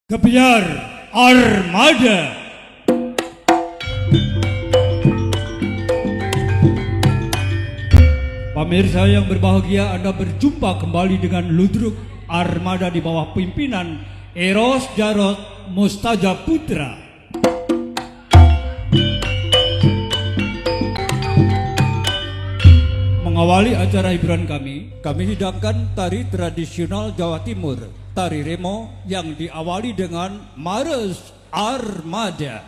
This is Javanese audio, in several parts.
Gebiar Armada. Pemirsa yang berbahagia, Anda berjumpa kembali dengan Ludruk Armada di bawah pimpinan Eros Jarot Mustaja Putra. Mengawali acara hiburan kami hidangkan tari tradisional Jawa Timur, tari remo yang diawali dengan Mares Armada.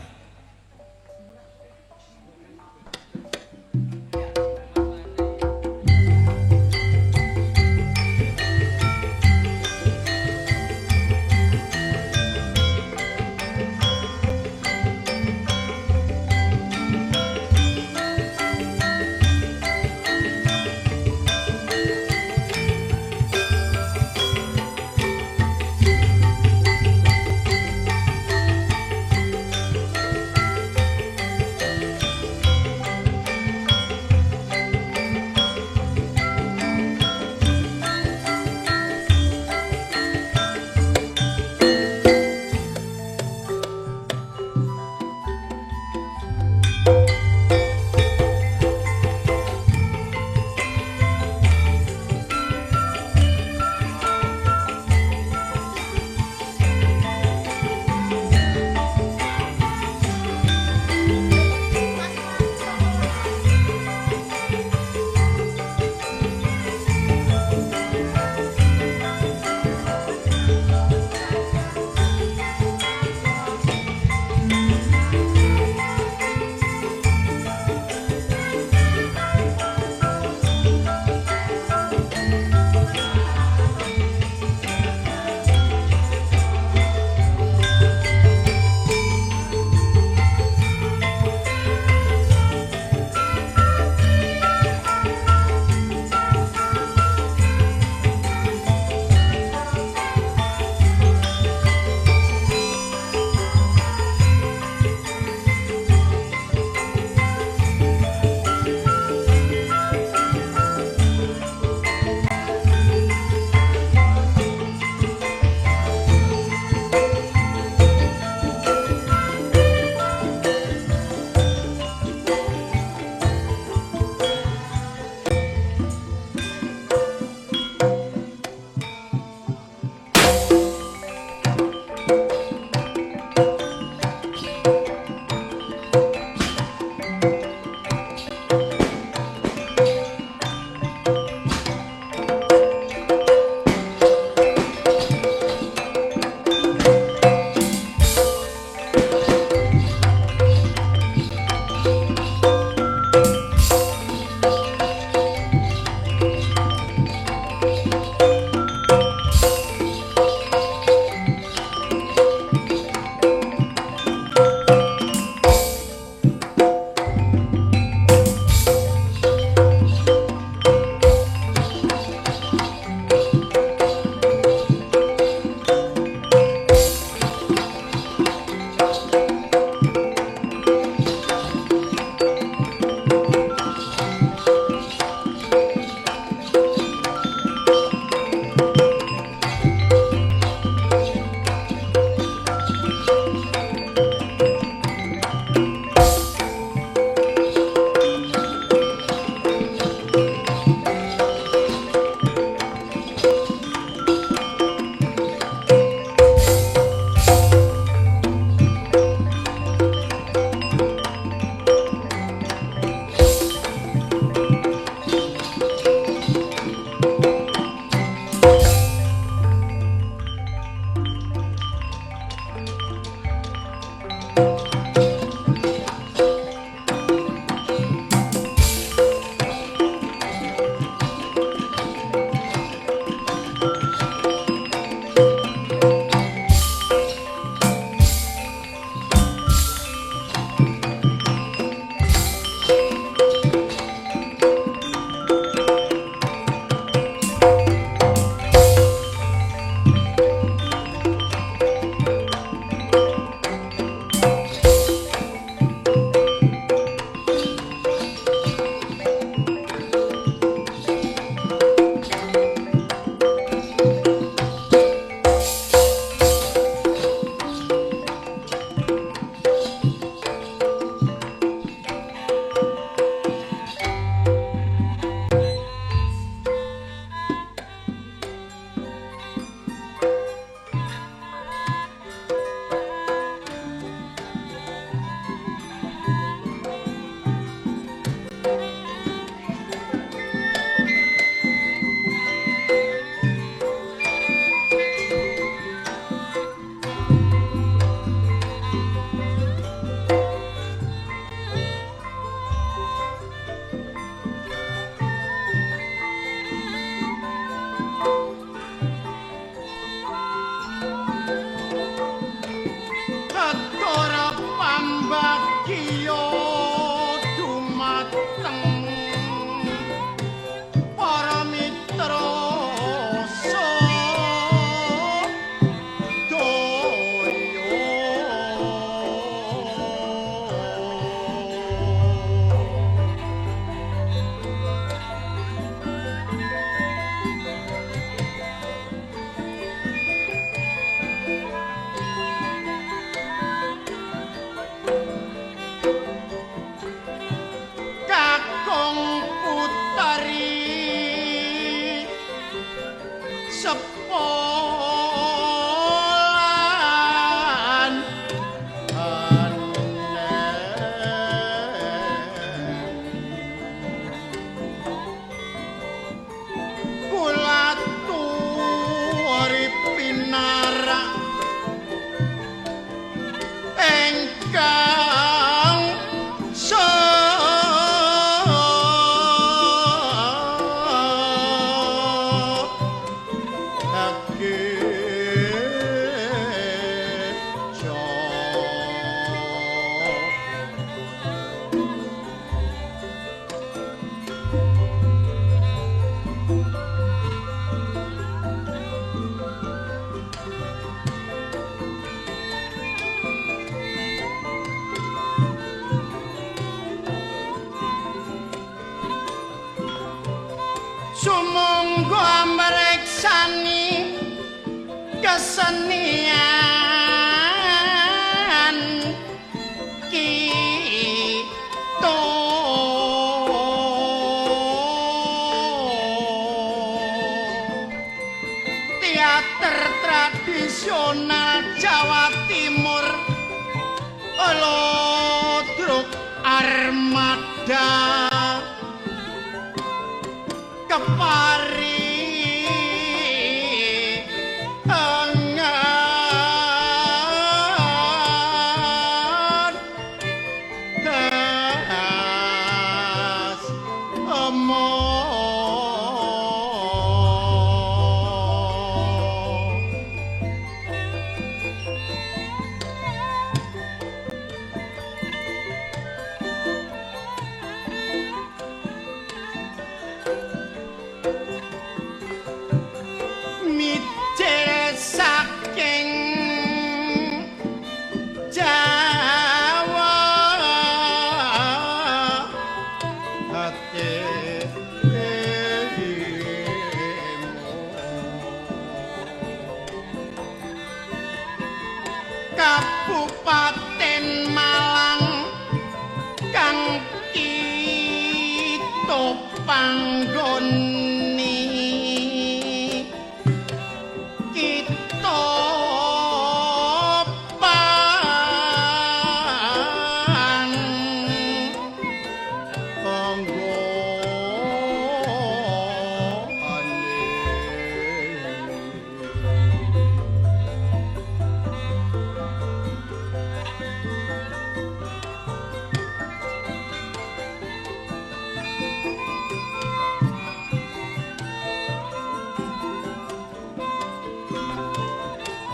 Sumangga mreksani kesenian kita teater tradisional Jawa Timur Lodruk Armada kepari angan das omong mijil saking Jawa hati Kabupaten Malang kang kita panggoni kita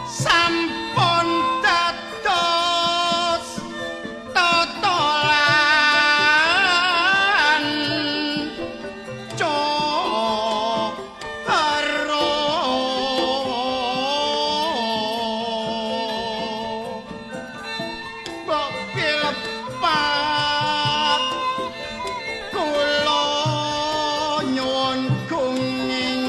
sampun dados totolan coro mbok pilepat kula nyuwun gunging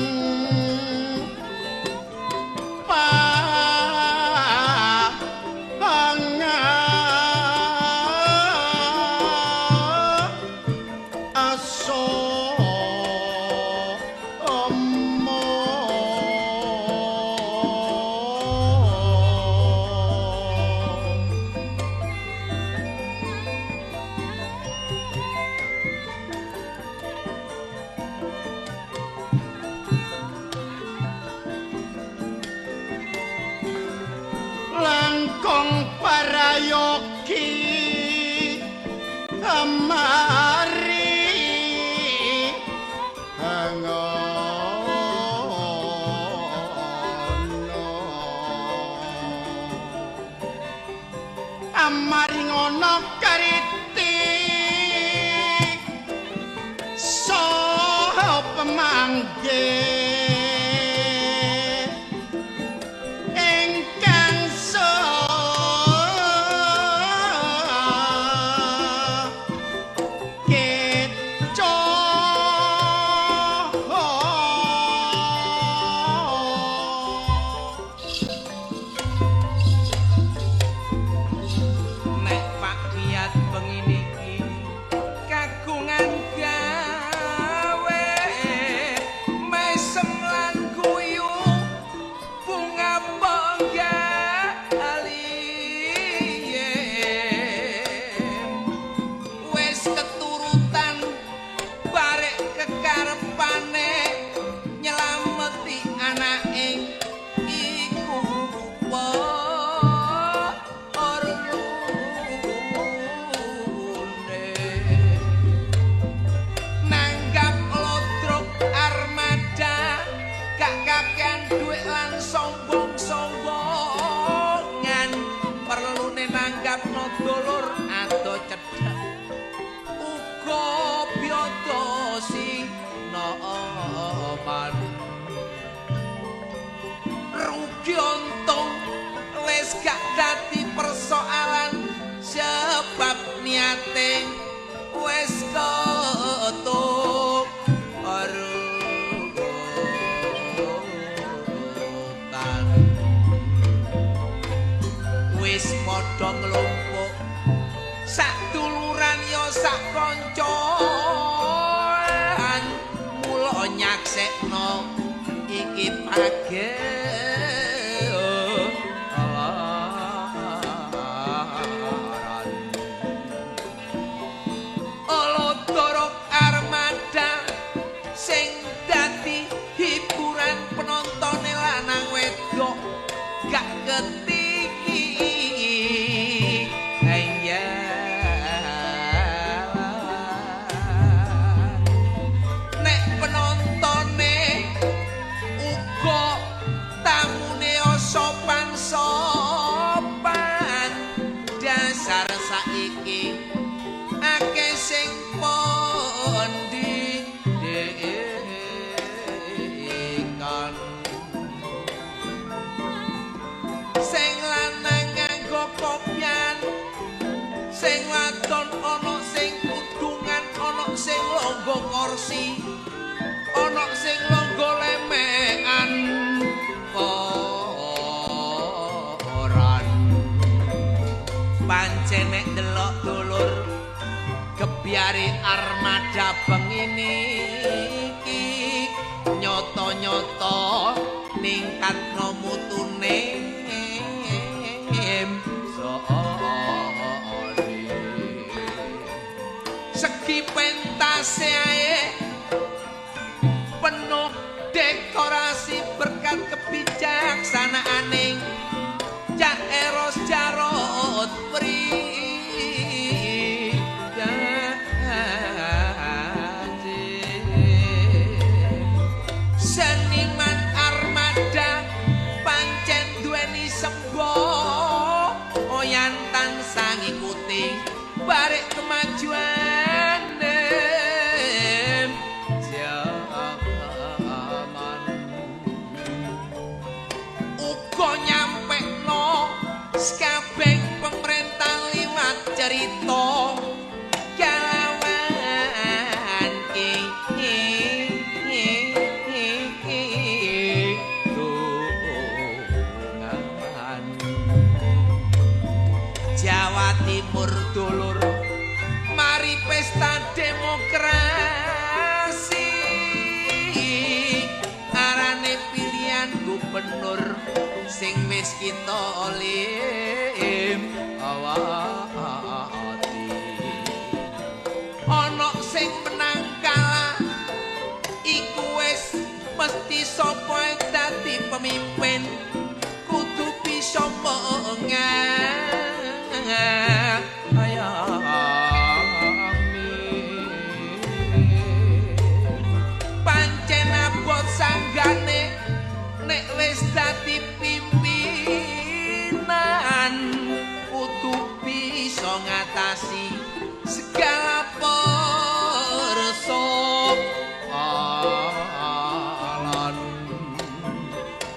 langkung parayogi amari amari ngono kariti saha pemanggih kagungan gawe mesem penting wis ketuk arutan wis padha nglumpuk sak duluran ya sak kancan mula nyaksekno iki pagelaran Olodoro Armada sing dadi hiburan penontone lanang wedok gak ketiki nek penontone uga tamune sopan-sopan dasar saiki akeh sing pondi dekan sing lanang nganggo kopyan sing wadon ana sing kudungan ana sing longgo kursi ana sing longgo lemekan koran pancen nek delok dulur kebiari armada bengini iki nyoto-nyoto ningkatno mutune segi pentase ae penuh dekorasi berkat kebijaksanaane Cak Eros Jarot seniman armada pancen duweni semboh oyan tansah ngikuti barek kemajuan zaman uga nyampekno sekabeh pemerintah liwat cerita kalawan Jawa Timur dulur mari pesta demokrasi arane pilihan gubernur sing wis kita olim awati ana sing menang kalah iku wis mesti sapa dadi pemimpin kudu bisa pancen abot sanggane nek wis dadi pimpinan kudu bisa ngatasi segala persoalan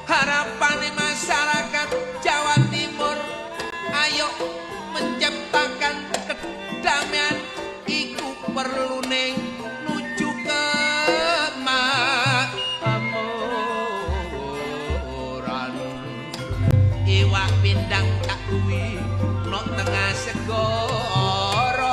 harapane masyarakat Jawa Timur ayo menciptakan kedamaian iku perlune nuju kemakmuran iwak pindang tak kuwi nok tengah segara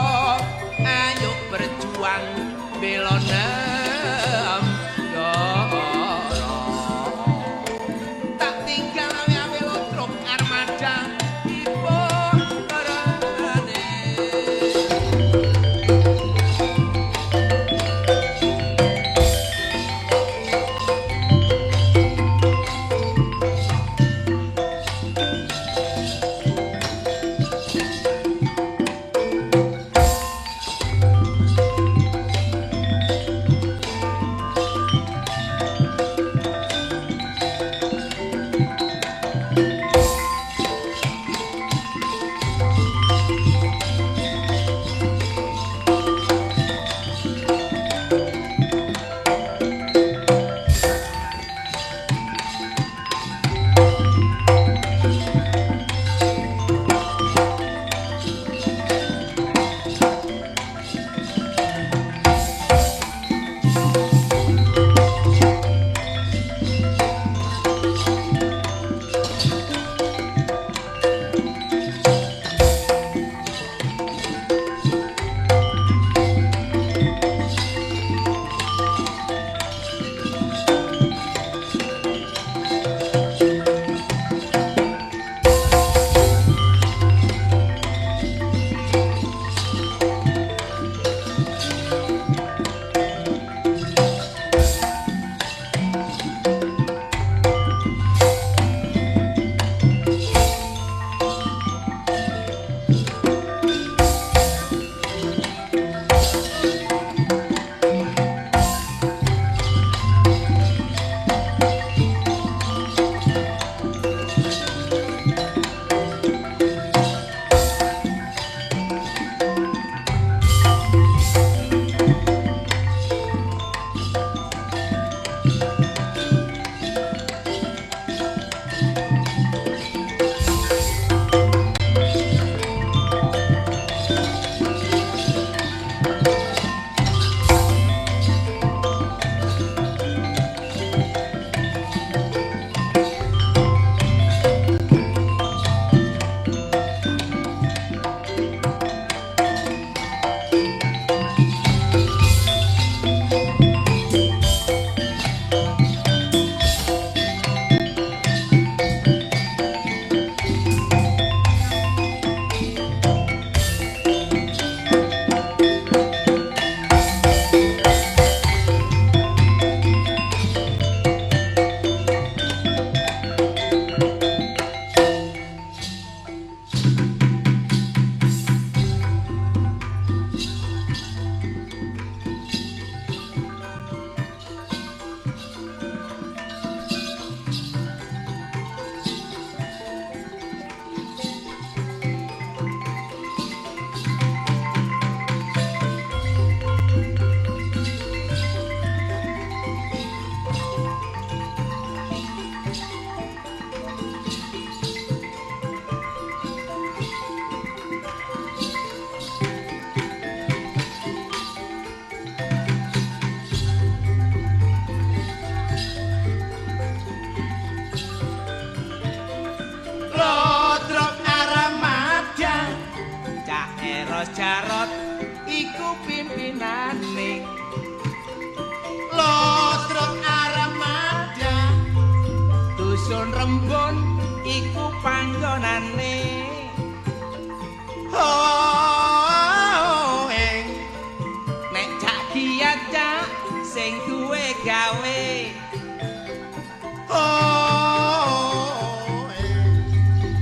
Leros Jarot iku pimpinane Lodrok Armada Dusun Rembun iku panggonane nek cak giat cak sing duwe gawe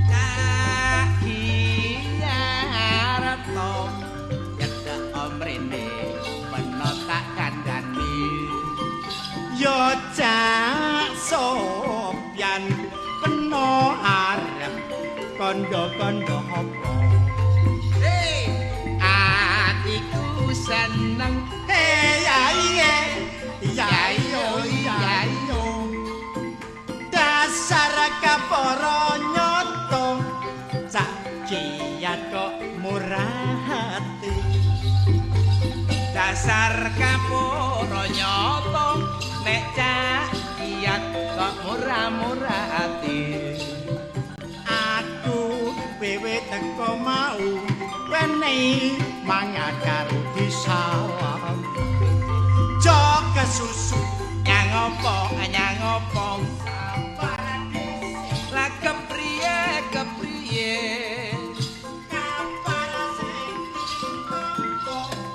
cak giat to nyedhek omrene penotak kandhani Yo cak Sopyan peno arep kondo-kondo apa atiku seneng yayo dasar kapara nyoto cak kiat kok murah hati dasar kapura nyoto nek cak kiat kok murah-murah ati aku wewe teko mau wene mangan karo disalam jok susu nyang opo lah kepriye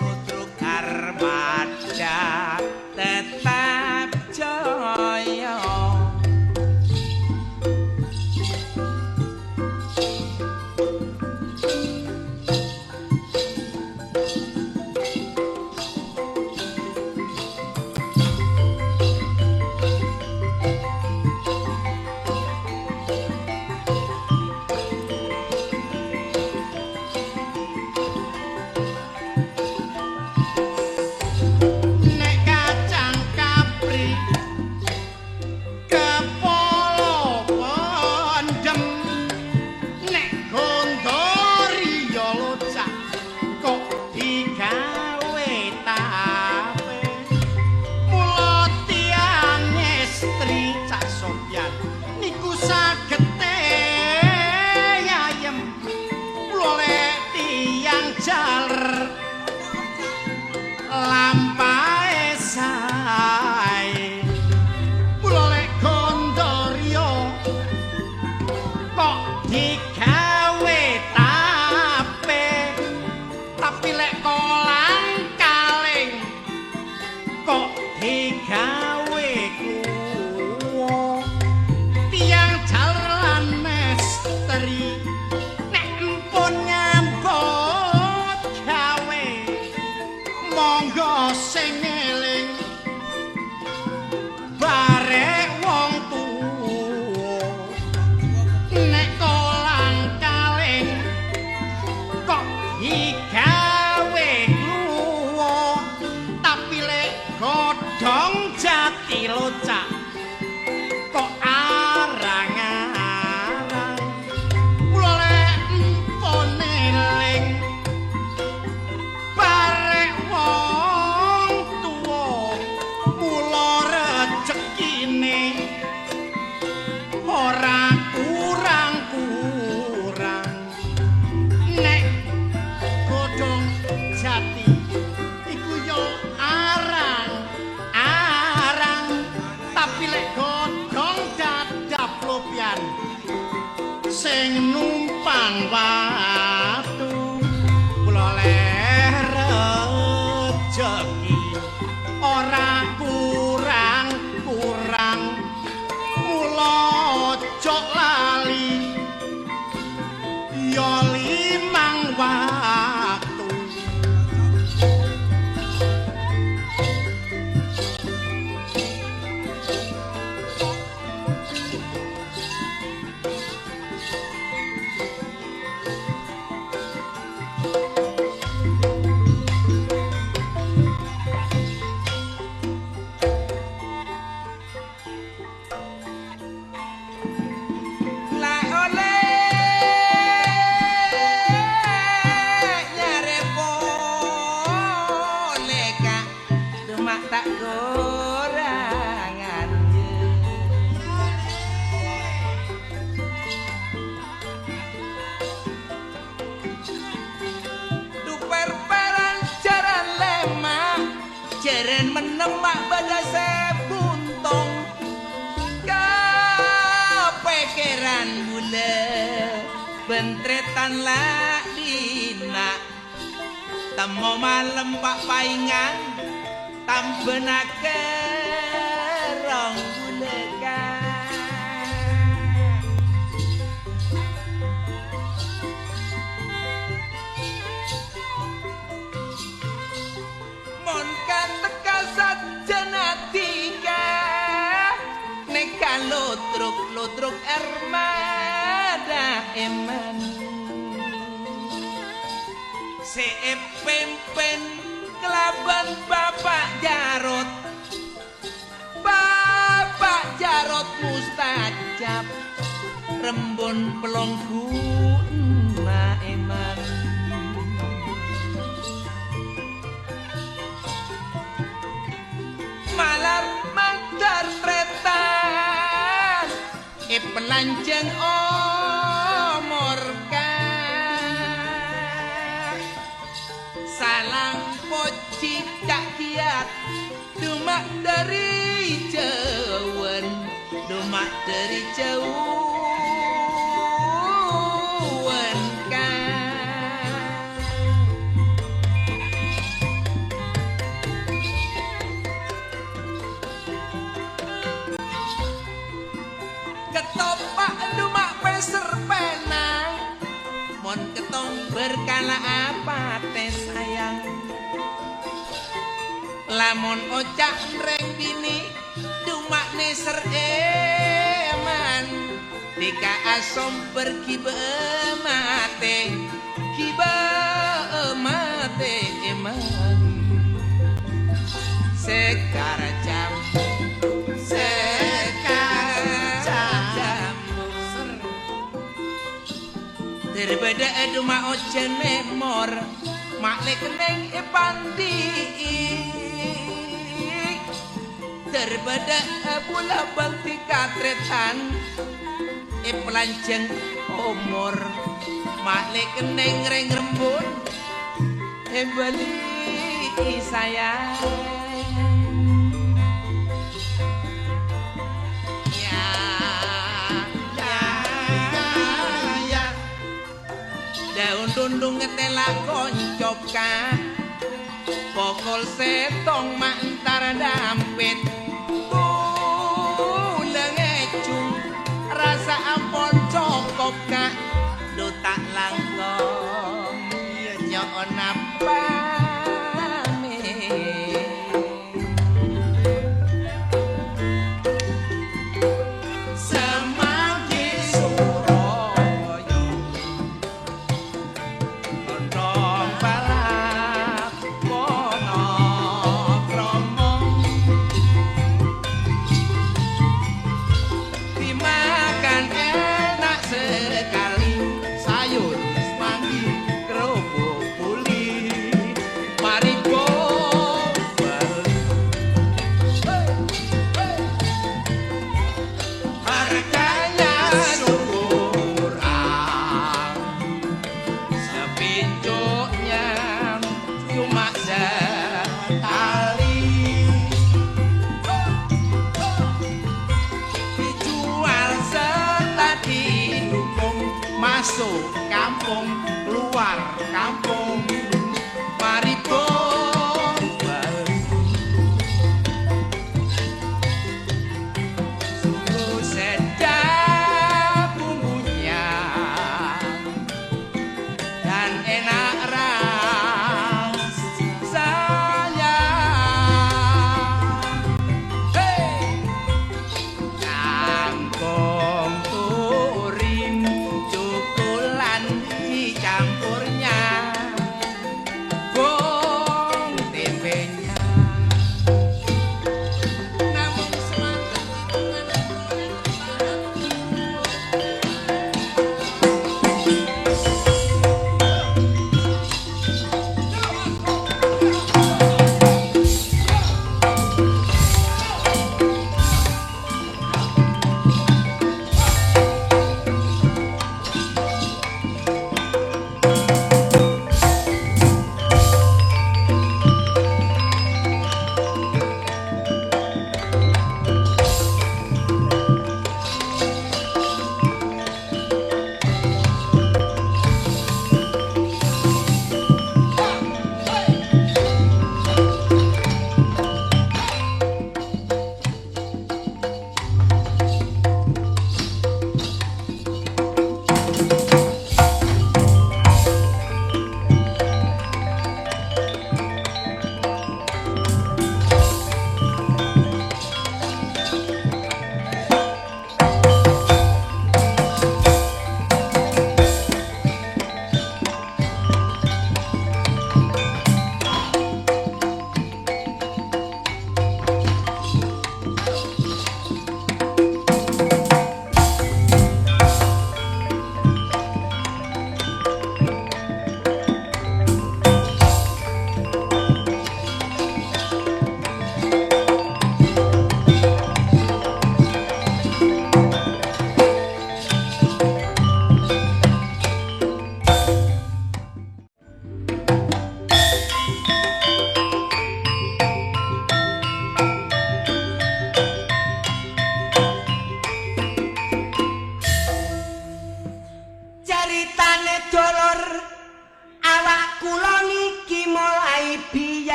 Ludruk Armada tetap jaya nek kacang kapri kepolo pondem nek gondori yo locak kok digawe tape mula tiang estri cak Sopyan niku sagete ayem mula tiang jaler lampae sae mula lek gondoryo kok digawe tape tapi lek kolang kaling kok digawe kluwo tiang jalan mesteri nek empun nyambut gawe monggo sing eling barek wong tuwa nek kolang kaling kok digawe kluwo tapi lek godhong jati locak kok arang-arang mula lek empun eling barek wong tuwa mula rejekine ora kurang-kurang nek godhong jati iku yo arang-arang tapi lek godhong dadap lopyan sing numpang watu kula rejeki ora kurang-kurang mula ojo lali yo limang waktu bentretan lah dina temo malem pak paingan tambenake rong bulekan mon kateka sajenatika neka lotruk armada eman pempen kelaban Bapak Jarot mustajab rembun pelongku na eman malar mantar tretan pelanjang omorka salang poci cak kiat dumak dari jauhan dumak dari jauhan kan ketopak dumak peser penang mon ketong berkala apa teh sayang lamun ocak reng bini dumak neser eman dika asom pergi beemate kiba emate eman sekara jam daripada dumak ojen memor maklek neng pandi daripada pula bakti katretan pelanjang umur maklek neng reng rembun bali sayang daun dundung ngetela koncop ka pokol setong mantar dampit kuleng ecung rasa ampon cokop ka do tak langkong nyon apa masuk kampung luar kampung mari bombal sungguh sedap bumbunya dan enak rasanya hey kangkung urim cukulan hijau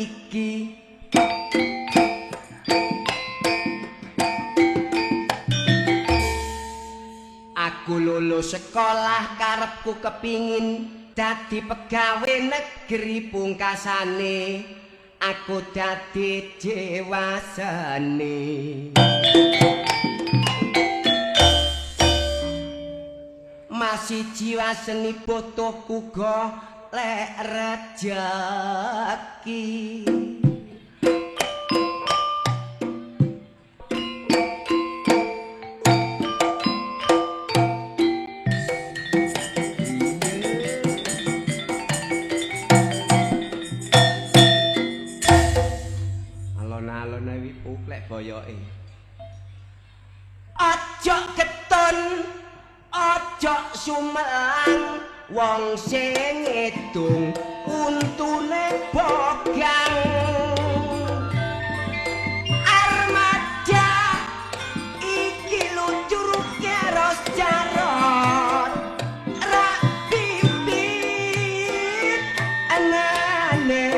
iki. Aku lulus sekolah karepku kepingin dadi pegawe negeri pungkasane aku dadi dewasane. Masih jiwa seni butuhku golek rejeki. Alon-alon wi puklek boyoke. Aja ketun aja sumelang wong sing ngedung untune bogang armada iki lucur keros jarot rak bibit anane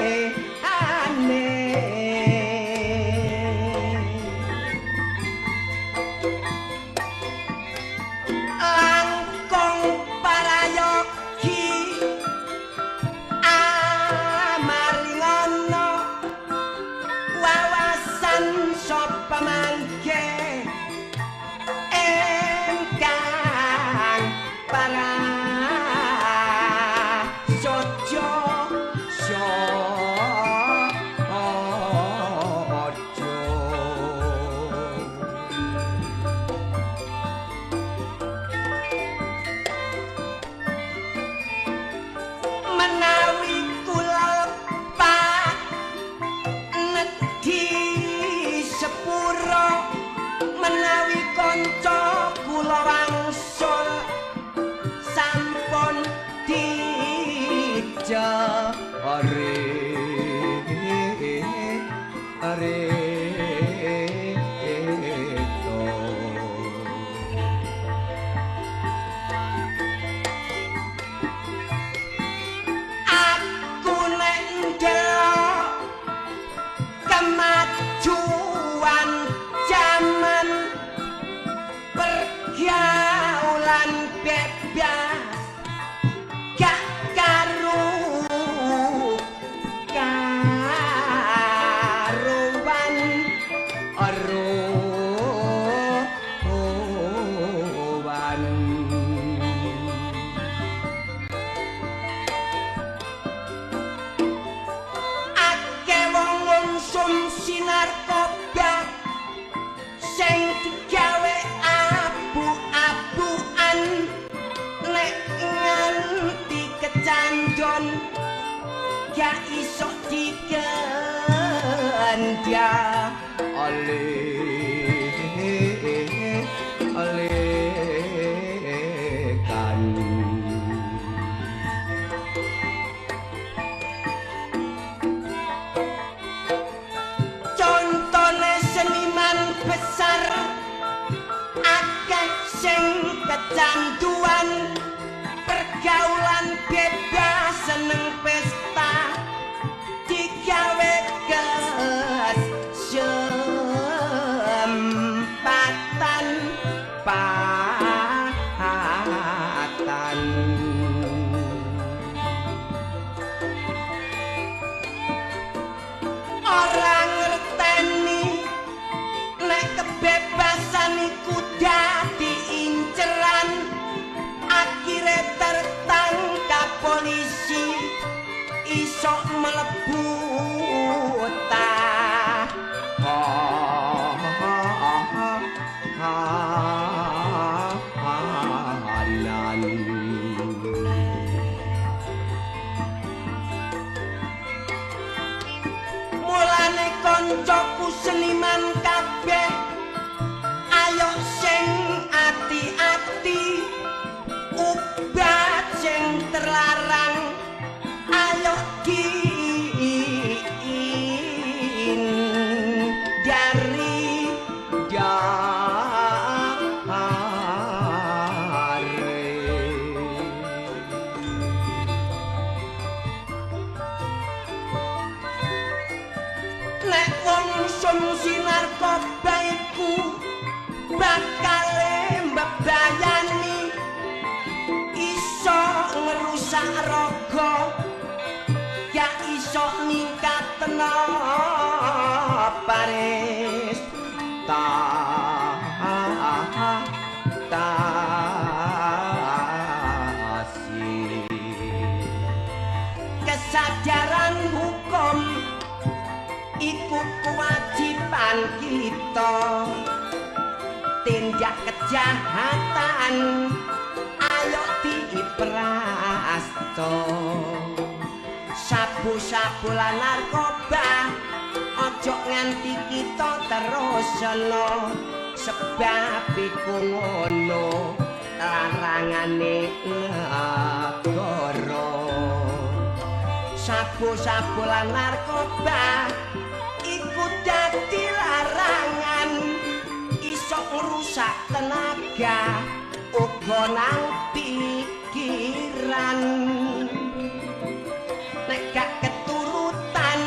Contone seniman besar akeh sing kecanduan pergaulan bebas seneng pesta digawe kesempatan orang ngerteni nek kebebasan iku dadi inceran akhire tertangkap polisi iso mlebu tahanan. Mulane koncoku seniman kabeh ayo sing ati-ati obat sing terlarang ayo dari konsumsi narkoba iku bakal mbebayani iso ngerusak raga ya iso ningkatno paris kesadaran hukum iku kewajiban kita tindak kejahatan ayo diprasto sabu-sabu lan narkoba ojo nganti kita terus selo sebab iku ngono larangane negara sabu-sabu lan narkoba iku dadi larangan iso ngrusak tenaga uga nang pikiran nek gak keturutan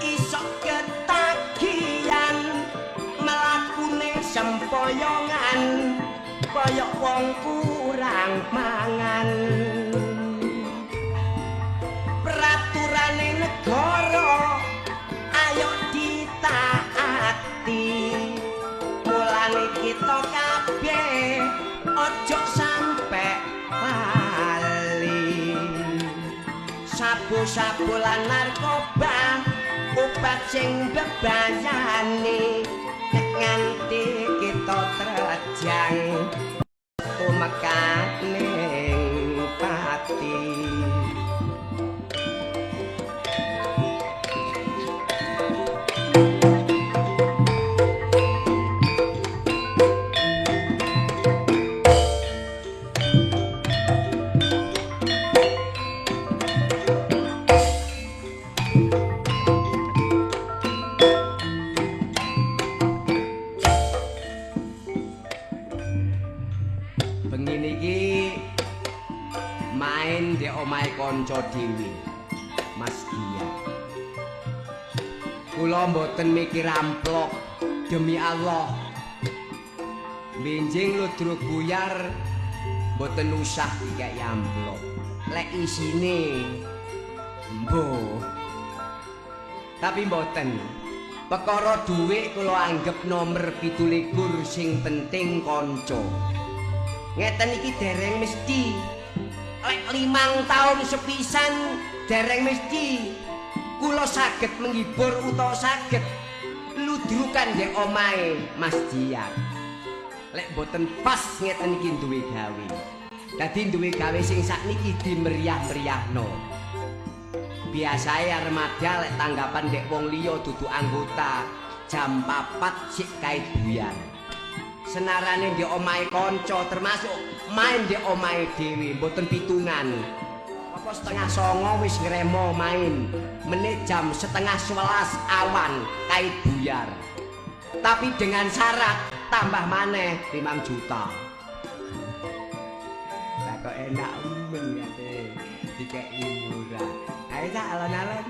iso ketagihan mlakune sempoyongan kaya wong kurang mangan peraturane negara ayo ditaati mulane kita kabeh ojo sampe lali sabu-sabu lan narkoba obat sing bebayani nek nganti kita terjang tumekaning pati kanca dhewe Mas Gia. Kula mboten mikir amplok demi Allah. Benjing ludruk buyar mboten usah dikek amplok. Lek isine mbuh. Tapi mboten. Perkara dhuwit kula anggap nomor 17 sing penting kanca. Ngeten iki dereng mesti. Lek 5 taun sepisan dereng mesti kula saged menghibur utawa saged ludrukan ndek omahe Mas Jiat. Lek boten pas ngeten iki duwe gawe. Dadi duwe gawe sing sakniki dimeriah-meriahno. Biasae armada lek tanggapan ndek wong liya dudu anggota jam 4 sik kae buyar. Senarane ndek omahe kanca termasuk main ndek omahe dhewe mboten pitungan. Apa 8:30 wis ngremo main. Menit jam 10:30 awan kae buyar. Tapi dengan syarat tambah maneh 5 juta. Lah kok enak men kate dikeki murah. Ayo tak alon-alon.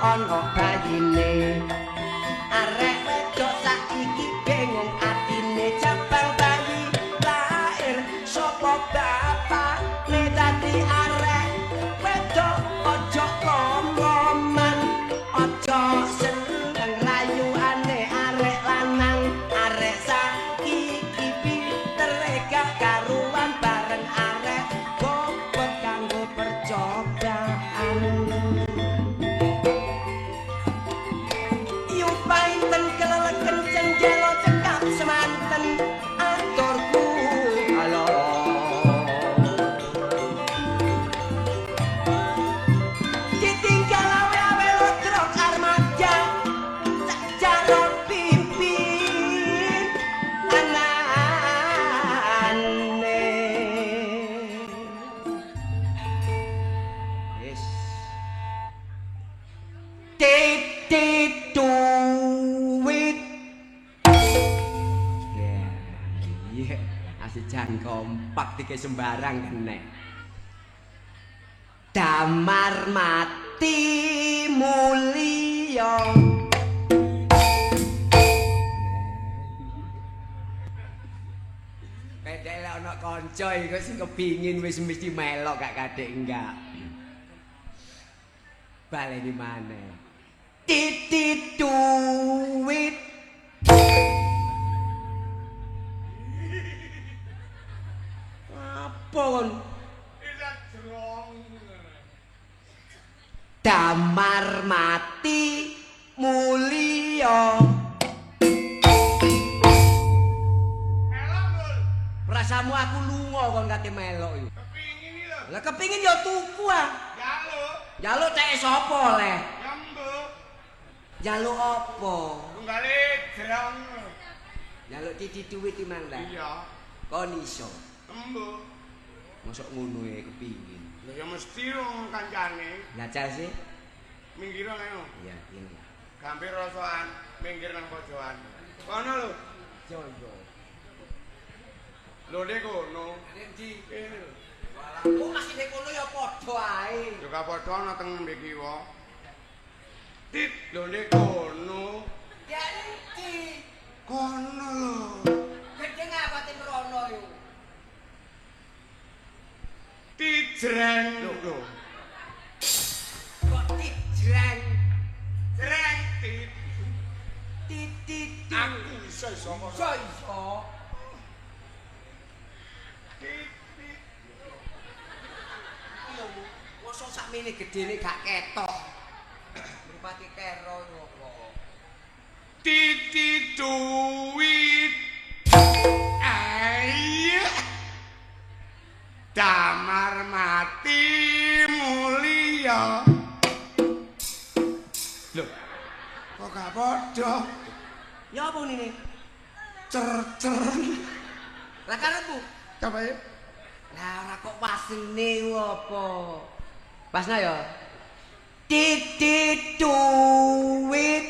ana bayine arek wedok saiki bingung atine jabang bayi lair sapa bapakne dadi arek wedok ojo lomoman ojo seneng rayuane arek lanang arek saiki pintere gak karuan bareng arek bobot kanggo percobaan painten keleleken cenjelo cekap semanten aturku halo ditinggal awe-awe lodrok armada jalur pimpin anane yes titit duit iya asih jan kompak dike sembarang kene damar mati mulia pedek lek ana kanca iku sing kepingin wis mesti melok gak kadek enggak baleni maneh titit duit apa kon damar mati mulia rasamu aku lunga kon kate melok iki kepingin iki lho lah kepingin ya tuku ah jaluk cek sapa leh jaluk apa? Tunggale jerang. Jaluk titik duit di mang ta? Iya. Kon iso. Embo. Mosok ngono e kepingin. Lah ya mesti wong kancane. Ngacal sih? Minggir ngono. Iya, ini. Gampir rosokan, minggir nang pojokan. Kono lho. Joyo. Lho nek kono. Nek ndi? Kene lho. Walah, masih nek kono ya padha ae. Juga padha ana teng mbek kiwa. Tit lho nek kono. Ya iki. Kono lho. Gede ngapa ten rono yo? Tijreng lho. Kok tijreng? Jreng tit. Titit. Aku iso kono. Iso. Tit tit. Iya, mosok sakmene gedene gak ketok. Merupati kero apa? Titit duit. Ayo. Damar mati mulia. Loh. Kok gak padha? Ya apa ini? Cer-cer. Lah karepmu? Coba ya. Lah ora kok wasene apa? Pasna ya. Titit duit.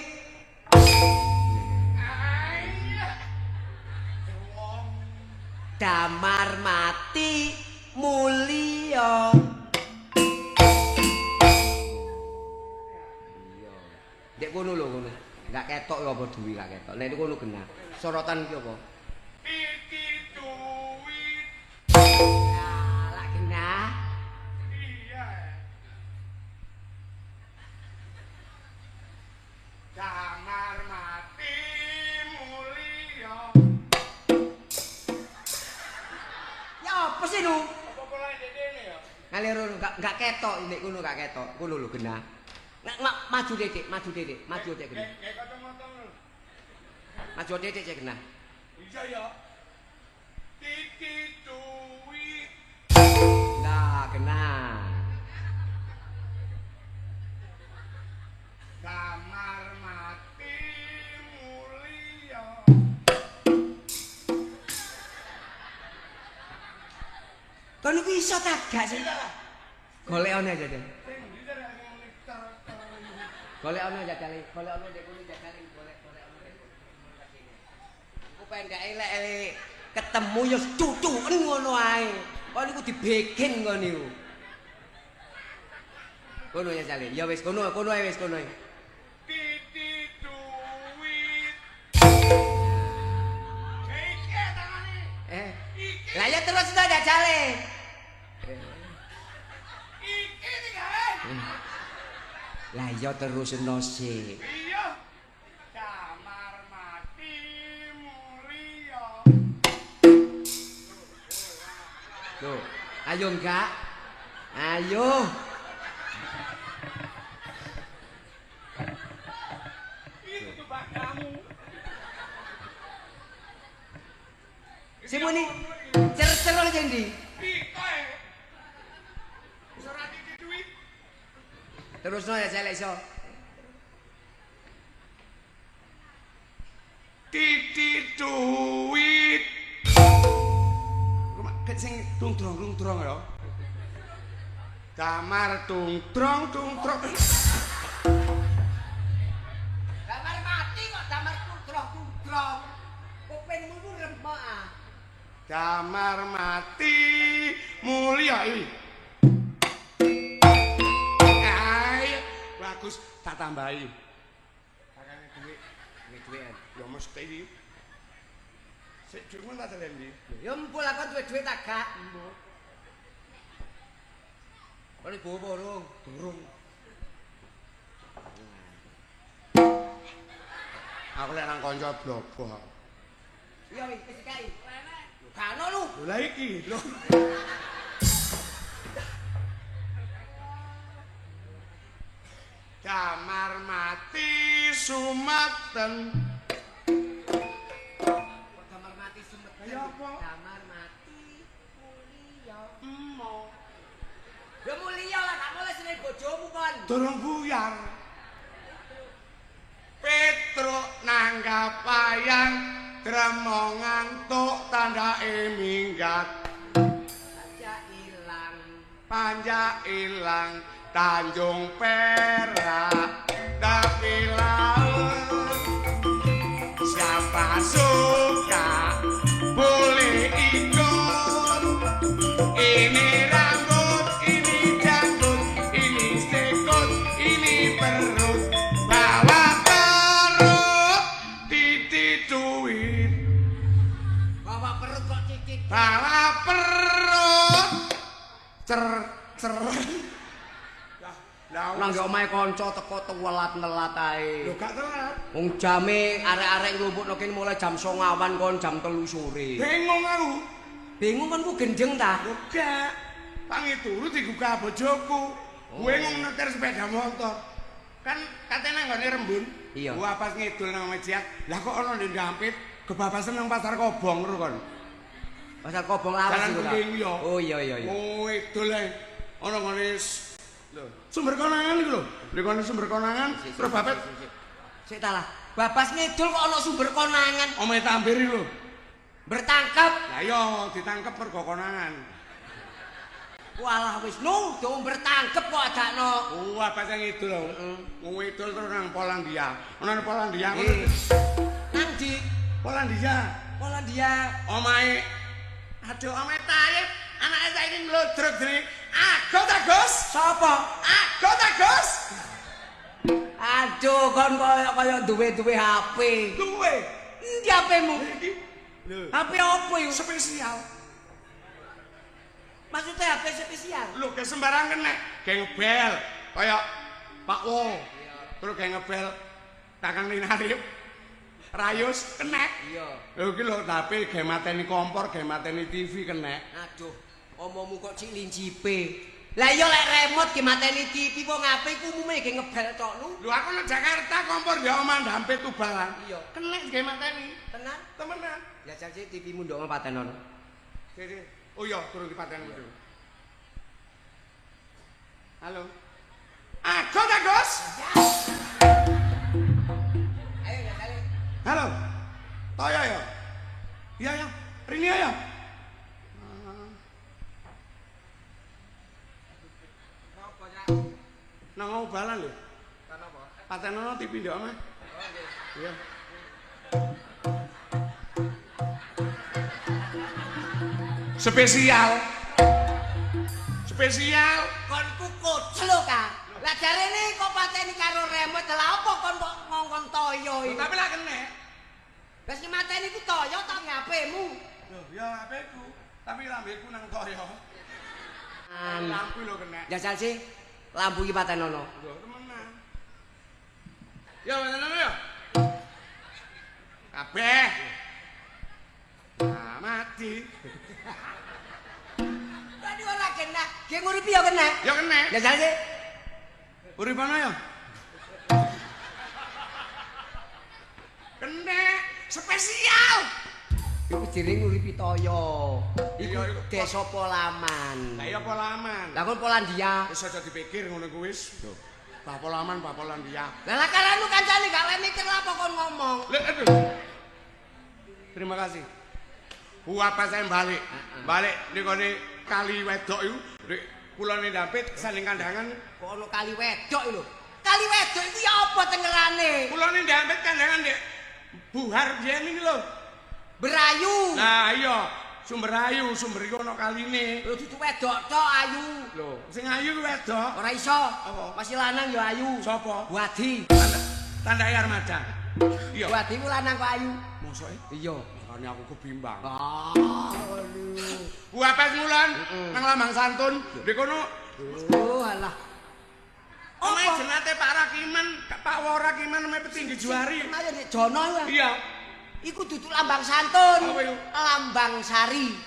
Damar mati mulia. Dek kono lho kono. Enggak ketok ya apa duwi gak ketok. Nek kono genah. Sorotan iki apa? Titit duit. Ya, lak genah. Iya. Damar mati mulia. Ya apa sih lu? Apa pola dene ya? Ngalir enggak ketok nek kono gak ketok. Kono lho genah. Nek maju dedik, maju dedik, maju dedik genah. Kayak kacamata lho. Maju dedik cek genah. Bisa ya. Titit duit. Nah, genah. Damar mati mulia. Kono ku iso ta gak sih? Golekane aja deh. Golekane aja kali, golekane dek kono jajale golek-golekane dek. Ku pengen gak elek ketemu ya cucuken ngono ae. Kok niku dibikin kok niku. Kono ya jale. Ya wis kono ae wis kono ae. Lah iya terusno sih. Iya. Kamar mati mulia. Loh, ayo enggak? Ayo. Itu bak kamu. Sing muni cer-cerol jendi. Pikoe. Iso ra titi duit. Terusno ya celek iso. Titi duit. Rumah sing tung-drong ya. Kamar tung-drong. Kamar mati kok kamar tung-drong. Kupingmu ku remek ah. Kamar mati mulia iki. Ayo, bagus tak tambahi. Pakane duit. Duit-duitan. Ya mesti iki. Sik dhuwur tak dalem iki. Ya empul aku duit-duit tak gak. Kok iki gowo urung? Durung. Aku lek nang kanca blobok. Iya wis dikai. Gak ono lu. Lha iki lho. Kamar mati sumaten. Kamar mati sumet. Ya apa? Kamar mati mulia. Emo. Ya mulia lah, gak boleh sini bojomu kon. Durung buyar. Petruk nanggap wayang dremo ngantuk tandake minggat. Panja ilang Tanjung Perak tapi laut siapa suka boleh ikut. Ini rambut, ini janggut, ini sikut, ini perut. Bawa perut titi duit. Bawa perut kok titik. Bawa perut cer. Nang yo omahe kanca teko telat-telat ae. Lho gak telat. Wong jame arek-arek nglumpukno kene mulai jam 09.00 awan kon jam 3 sore. Bingung aku. Bingung kan ku gendeng ta? Lho gak. Pangi turu digugah bojoku. Gue ngeter sepeda motor. Kan katanya nggone Rembun. Iya. Gua pas ngidul nang Mejiat. Lah kok ono ndek Dampit kebabasan nang Pasar Kobong ngono kon. Pasar Kobong lawas Jalan iku ta. Kuning yo. Oh iya. Oh idul ae. Ono ngene lho, sumber konangan iku lho. Lek kono sumber konangan, terus babet Sik ta lah. Babas ngidul kok ana sumber konangan. omahe Tambir iku lho. Bertangkap. Lah iya ditangkep mergo konangan. Walah wis no, dong bertangkep kok adakno. Wah, pas yang idul lho. Wong idul terus nang Polandia. Ono nang Polandia ngono. Nang di Polandia. Polandia. Omahe aduh omahe Tayyip, anake saiki nglodrok jenenge Agot Agus. Sapa? Agot Agus. Aduh, kon kaya duwe-duwe HP. Duwe. Endi HP-mu? Iki lho, HP opo iku? spesial. Maksudnya HP spesial. Lho ke sembarang kena, kayak ngebel kaya Pak Wo. Terus kayak ngebel Kakang Ninarip. Rayus kena. Iya. Lho iki lho tapi gawe mateni kompor, gawe mateni TV kena. Aduh, omongmu kok cik lincipe. Lah iya lek remote ki mateni TV wong HP iku umume ge ngebel tok lu. Lho aku nang Jakarta kompor ya omah Dampit Tubalan. Iya. Kena gawe mateni. Tenan? Temenan. Ya janji TV-mu ndok patenono. Dede. Oh iya, turun di paten itu. Halo. Agot Agus. Ayo ya kali. Halo. Toyo ya. Iya ya. Rini ya. Nang mau balan lho. Kenapa? Patenono TV ndok mah. Iya. Spesial. Spesial. Kon ku koclo ka. Lah jarene kok pateni karo remote lha apa kon kok ngongkon toyo iki? Tapi lah kena. Wis ki mateni ku toyo ta HP-mu. Loh, ya HP-ku. Tapi lambeku nang toyo. Lampu lho kena. Jajal sih. lampu iki patenono. Lho, temenan. Ya, patenono ya. Kabeh. Ah, mati. Tadi ora kena, ge nguripi ya kena. Ya kena. Ya jane. Uripana ya? Kena spesial. Iku jenenge nguripi toyo. Iku Iya, iku. desa Polaman. Lah iya Polaman. Lah kon Polandia. Wis aja dipikir ngono kuwi wis. Pak Polaman, Pak Polandia. Lah kalanu kancane gak oleh mikir lah apa kon ngomong. Lek aduh. Terima kasih. Apa saya balik. Balik di kone kali wedok iku, di kulone Dampit saling kandangan. Kok ono kali wedok lho. Kali wedok iku ya apa tengerane? Kulone Dampit kandangan Dek. Buhar biyen iki lho. Berayu. Nah iya, sumber ayu, sumber iku ono kaline. Lho dudu wedok tok ayu. Lho, sing ayu ku wedok. Ora iso. Apa? Masih lanang ya ayu. Sapa? Wadi. Tandai armada. Iya. Wadi ku lanang kok ayu. Mosok e? Iya. Makane aku kebimbang. Aduh. Bu Apes Mulan nang Lambang Santun, di kono Oh alah. omahe jenate Pak Rakiman, Pak Warakiman namanya petinggi juari. Ayo Dik Jono ya. Iya. Iku dudu lambang santun. Apa iku? Lambang sari.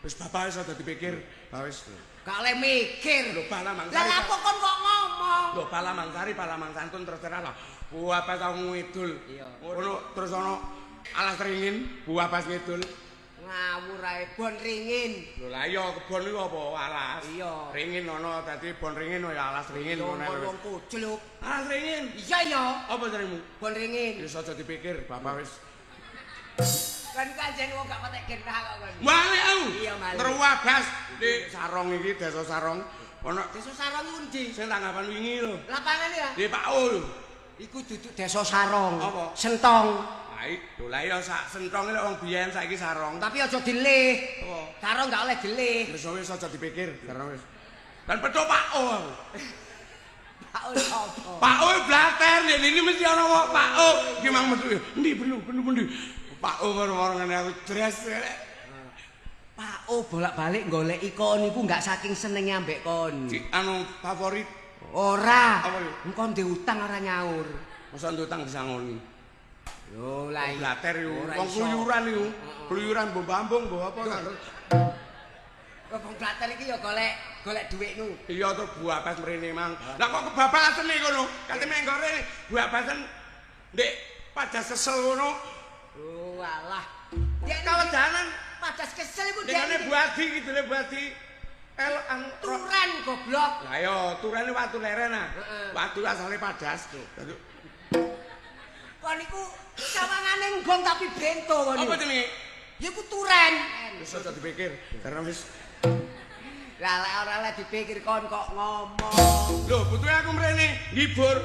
Wis bapak wis aja dipikir. Wis. Gak oleh mikir. Lho Pak Lamang Lah Sari. apa kon kok ngomong? Lho Pak Lamang Sari, Pak Lamang Santun terserah lah. Bu Apes tau ngidul. Iya. Ngono terus ono alas ringin, Bu Apes ngidul. Ngawur ae bon ringin. Lho lah iya kebon iku apa alas? Iya. Ringin ono dadi bon ringin ya alas ringin ngono ae. Wong kucluk. Alas ringin. Iya ya. Apa carimu? Bon ringin. Wis aja dipikir, bapak wis. Kan kanjen wong gak patek genah kok kon. Balik aku. Iya, balik. Terwabas di Sarong iki, Desa Sarong. Ono Desa Sarong iku ndi? sing tanggapan wingi lho. Lapangan ya? Di Pak Ul. Iku duduk Desa Sarong. Apa? Sentong. Lho lah ya sak sentong lek wong biyen saiki Sarong. Tapi aja dilih. Apa? Sarong gak oleh dilih. Wis aja dipikir, karena wis. Dan pedo Pak Ul. Pak Ul apa? Pak Ul blater nek ini mesti ana wong Pak Ul. Ki mang metu. Endi bener bener. Pak Ul karo ngene aku dres. Pak O bolak-balik goleki kon iku gak saking senenge ambek kon. Anu favorit Ora. Apa yo? Engko ndek utang ora nyaur. masa ndutang disangoni. Yo lah Blater yo, ora wong iso. kluyuran iku. Kluyuran mbok bambung mbok apa kan. Wong blater iki ya golek dhuwitmu. Iya to Bu Apes mrene mang. Lah kok kebabasen iki ngono? Kate menggore Bu Apesen ndek padas kesel ngono. Oh alah. Dia Kawedanan padas kesel iku dene dia Bu Adi iki dene Bu Adi. turan goblok. Lah yo turane watu leren ah. Heeh. Watu asale padas. Dadi Kon iku sawangane nggong tapi bento kon. apa jenenge? Ya iku turen. Wis aja dipikir karena wis Lah lek ora lek dipikir kon kok ngomong. lho butuhe aku mrene ngibur.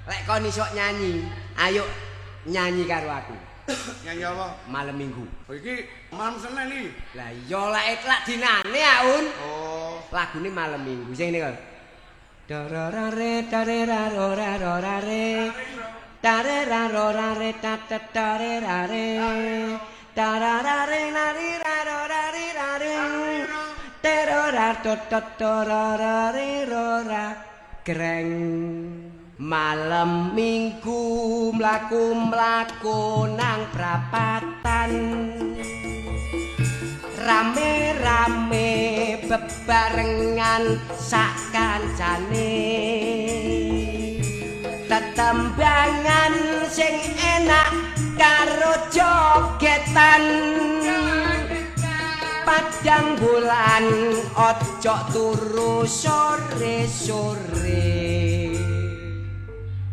Lek kon iso nyanyi, ayo nyanyi karo aku. Nyanyi apa? Malam Minggu. Oh iki malam Senin iki. Lah iya lek iklak dinane ya, Un. Oh, Lagune Malam Minggu sing ngene kok. Dararare darerarorarorare. Darerarorare tatararare. Dararare narirarorare. Terorar tototorarare rora. Greng. Malam Minggu mlaku-mlaku nang prapatan. Rame-rame bebarengan sak kancane. Tetembangan sing enak karo jogetan. Padang bulan ojo turu sore-sore.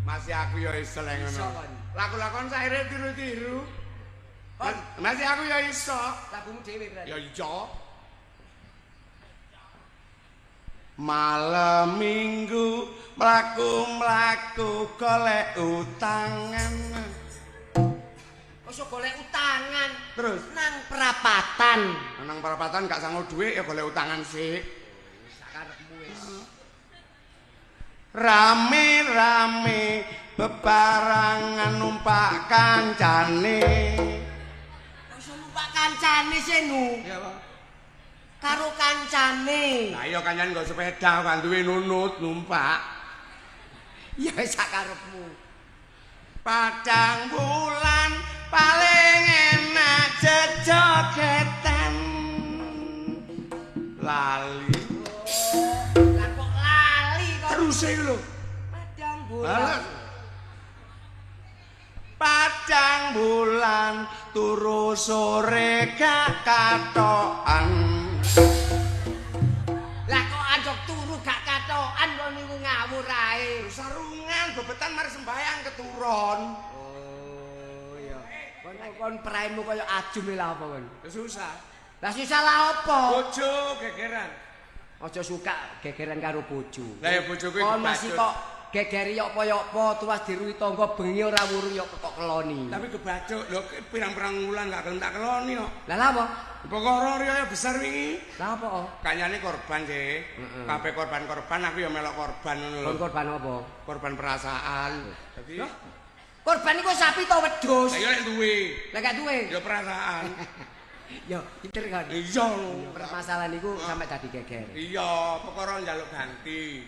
masih aku ya iso lek Iso, ngono. Kon. Lakon-lakon saire tiru-tiru. Kon. Masih aku ya iso. Lagumu dhewe berarti. Ya iso. Malam Minggu mlaku-mlaku golek utangan. Oso golek utangan Terus nang perapatan. nang perapatan gak sanggup duit ya golek utangan sih. Sakarepmu wis. Rame-rame bebarangan numpak kancane. Oso numpak kancane senu. Ya apa? Karo kancane. Lah iya kancan nggo sepeda kan duwe nunut numpak. Ya wis sak karepmu. Padang bulan paling enak jejogetan. Lali. Lah kok lali kok. Terus iki lho. Padang bulan. Padang bulan turu sore gak katokan. Lah kok anjok turu gak katokan kok niku ngawur ae. Sarungan bebetan mari sembayang keturun. Oh iya. Kon praimu kaya ajum lha apa kon? Susah. Lah susah lah apa? Bojo gegeran. Aja suka gegeran karo bojo. Lah ya bojoku kon masih kok gegeri yopo-yopo tuwas diruwi tangga bengi ora wuru yo kok keloni. Tapi kebacuk lho pirang-pirang wulan gak gelem tak keloni kok. Lah lha apa? Perkara riya besar wingi. Lah apa? Kayane korban sih. Kabeh korban-korban aku ya melok korban ngono lho. Korban apa? Korban perasaan. Dadi Korban iku sapi to wedhus? saya nek duwe. Lah gak duwe. Ya perasaan. Yo, pinter kan. Iya lho. Permasalahan iku sampe dadi geger. Iya, perkara njaluk ganti.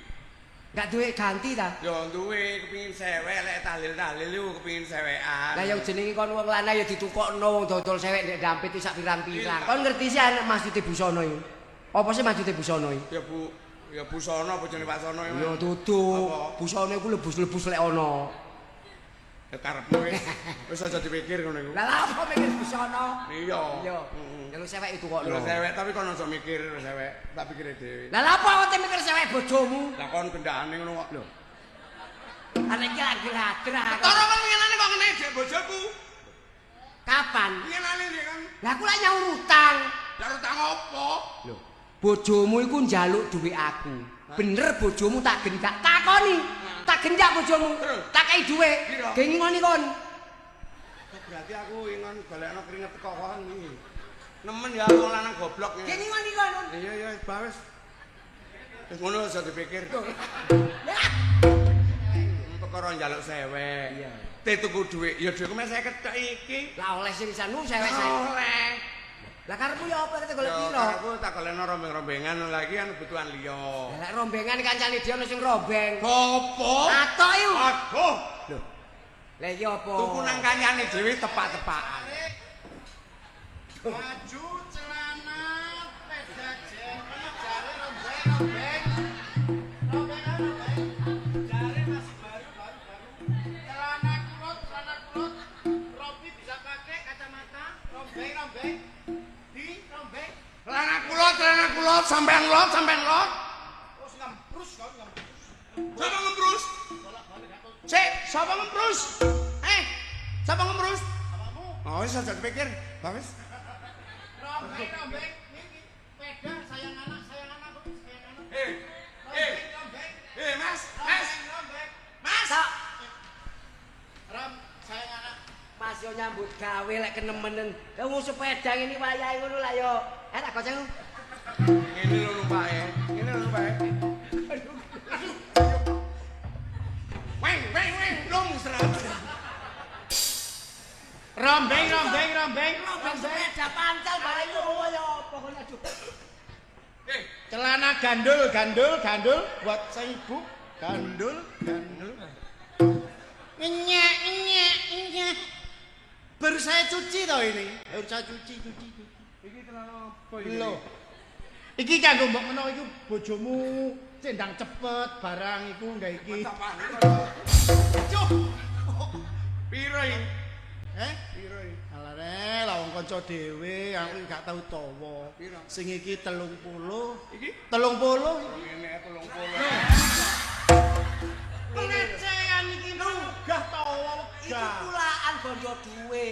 Gak duwe ganti ta? Ya duwe kepengin sewek lek tahlil-tahlil iku kepengin sewekan. Lah yang jenenge kon wong lanang ya ditukokno wong dodol sewek ndek dampit sak pirang-pirang. Kon ngerti sih anak maksude Busono iki? Apa sih maksude Busono iki? Ya Busono bojone Pak Sono iki. Ya dudu. Apa? Busono iku lebus-lebus lek ono. Ya karepmu wis aja dipikir ngono iku. Lah lha apa mikir Busono? Iya. Iya. Ya lu sewek itu kok Lho sewek tapi kon aja mikir sewek, tak pikire dhewe. Lah lha apa kowe mikir sewek bojomu? Lah kon gendakane ngono kok. Lho. Ana iki lagi ladrah. Tara kon ngenane kok ngene dhek bojoku. Kapan? Ngenane dhek kan. Lah aku lak nyaur utang. Nyaur utang opo? Lho, bojomu iku njaluk dhuwit aku. Bener bojomu tak gendak. Takoni. Tak gendak bojomu. Tak kei dhuwit. Ge ngoni kon. Berarti aku ingon golekno keringet teko kon iki. Nemen ya wong lanang goblok Ge iki. ngoni kon. Iya iya bawes. Wis ngono aja dipikir. Lah. Perkara njaluk sewek. Iya. Te tuku dhuwit, ya dhuwitku mek 50 tok iki. Lah oleh sirisanmu sewek-sewek. Oleh. Lah karepmu ya apa kate golek Ya piro? aku tak golekno rombeng-rombengan lagi kan kebutuhan liya. Lah rombengan kancane dia ono sing rombeng. Apa? Atok iku. Aduh. Lho. Lah iki apa? Tuku nang kancane dhewe tepak-tepakan. Baju, celana, sepeda jenggot, jari rombeng. Jari masih baru. Celana kulot. Rompi bisa pakai kacamata, rombeng. Di rombeng. Celana kulot, sampean lot. Terus ngemprus kau ngemprus. Sapa ngemprus? Sik, sapa ngemprus? Sapa ngemprus? Apamu? Oh, wis aja dipikir. Wis. Rombeng. Ini sepeda sayang anak. Eh, Mas. Rombeng. Mas. Ram sayang anak. Mas yo nyambut gawe lek kenemenen. Lah wong sepeda ngene wayahe ngono lah yo. Tak goceng lu. Ngene lho numpake. Weng, lum serat. Rombeng. Rombeng sepeda pancal bareng yo kaya apa kok aduh. Celana gandul buat saya ibu. Gandul. Nyenyek. Baru saya cuci tau ini. Baru saya cuci. Iki celana apa iki? Lho. Iki kanggo mbok menawa iku bojomu cendang cepet barang iku ndak iki. Cuk. Piro iki? Piro iki? Alare lah wong kanca dhewe aku gak tau tawa. Piro? Sing iki 30. Iki 30. ngene 30. Pengecehan iki nunggah tawa Iki wegah. kulaan bondo duwe.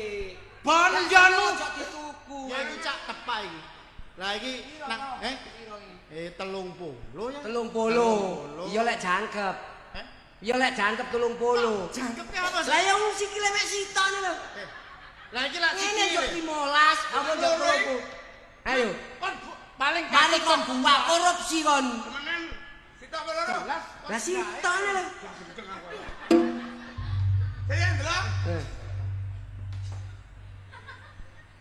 Bonjanu Aja dituku. ya iku cak tepak iki. Lah iki nang 30 ya. 30. Iya lek jangkep. Eh? Iya lek jangkep 30. Jangkepe apa sih? Lah ya wong sikile mek sitone lho. Lah iki lak Ngene sikile. yo 15, apa yo 30. Ayo. Kon paling Balik kon buka korupsi kon. Temenan. Sitok apa loro? Lah sitone lho. Saya ndelok.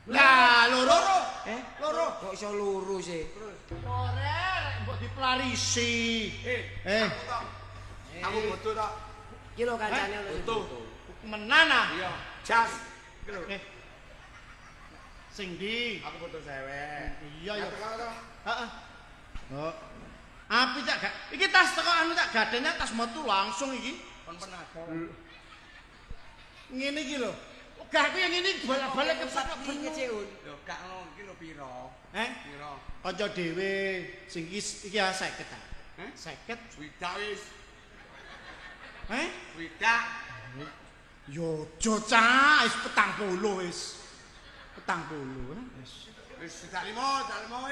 Lah loro. Loro. Kok iso luru sih? Ora rek mbok diplarisi. Aku butuh tok. Iki lho kancane ono sing Foto. foto. Menan ah. Iya, jas. Iki lho. Sing ndi? Aku foto cewek. Iya ya. Kata-kata. Heeh. Oh. Api tak gak. Iki tas teko anu tak gadenya tas metu langsung iki. Kon penaga. Ngene iki lho. Gak aku yang ini balik-balik ke Sak bener. keceun. Lho, gak ngono iki lho piro? Piro? Kanca dhewe sing iki ya 50 ta. 50. Swidak wis. Swidak. Yo aja cah, wis 40 wis. 40 wis. Wis swidak 5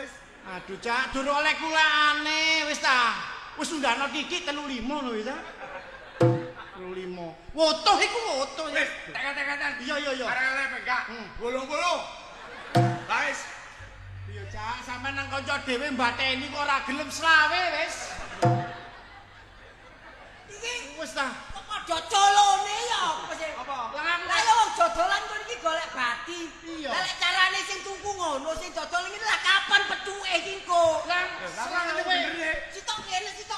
wis. Aduh cah, durung oleh kulane wis ta. Wis undakno titik 35 lho wis ta. 35. Wotoh iku wotoh. Wis, tekan-tekan. Iya. Arek-arek pegak. Bolong-bolong. Guys, Iya cah, sampe nang kanca dhewe mbateni kok ora gelem selawe wis. Iki Wis ta. kok padha colone ya apa sih? apa? Lah ya wong dodolan kok iki golek bati. Iya. Lah lek carane sing tuku ngono sing dodol iki lah kapan petuke iki engko? Lah, Lah bener ya. Sitok